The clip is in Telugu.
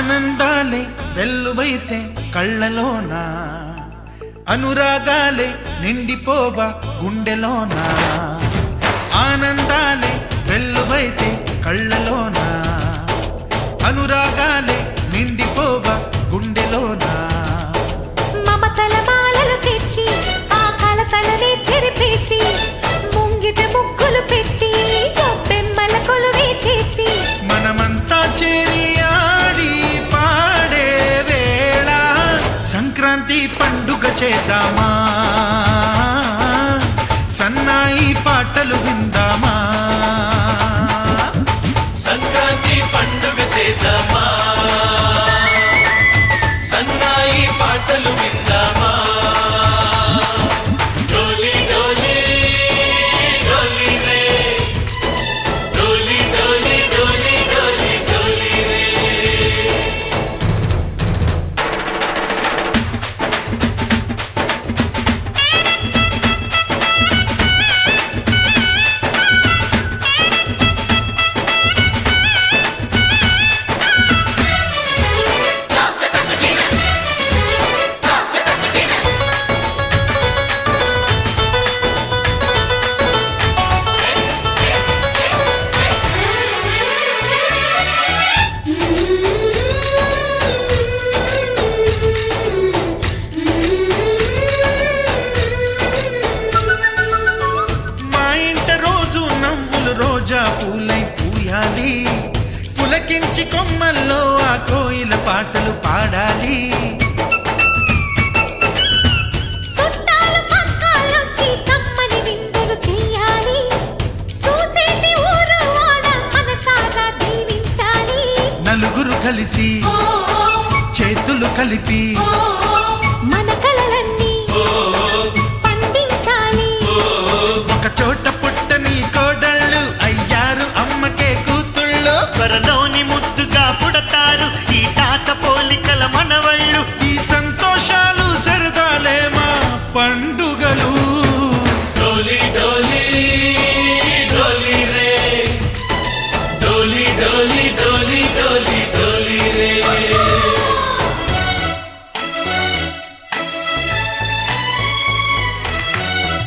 ఆనందాలే వెల్లువైతే కళ్ళలోన, అనురాగాలే నిండిపోవా గుండెలోన. ఆనందాలే వెల్లువైతే కళ్ళలోన, అనురాగాలే నిండిపోవా గుండెలోన. మమతల మాలలు తెచ్చి ఆ కలతలనే చెరిపేసి, ముంగిట ముగ్గులు పెట్టి బెమ్మల కొలువే చేసి, మనమంతా చేరి ఆడి పాడే వేళ సంక్రాంతి పండుగ చేద్దామా, సన్నాయి పాటలు విందామా. సంక్రాంతి పండుగ చేద్దామా, సన్నాయి పాటలు విందామా. డోలి డోలి డోలి రే, డోలి డోలి డోలి డోలి డోలి రే. మా ఇంట రోజు నవ్వులు రోజా పూలై పూయాలి, పులకించి కొమ్మల్లో ఆ కోయిల పాటలు పాడాలి. చుట్టాలు పక్కాలొచ్చి కమ్మని విందులు చెయ్యాలి, చూసేటి ఊరు వాడ మనసారా దీవించాలి. నలుగురు కలిసి చేతులు కలిపి మన కలలన్నీ పండించాలి. ఒక చోట పుట్టని కోడళ్ళు అయ్యారు అమ్మకే కూతుళ్ళు. త్వరలోని ముద్దుగా పుడతారు ఈ తాత పోలికల మనవళ్ళు.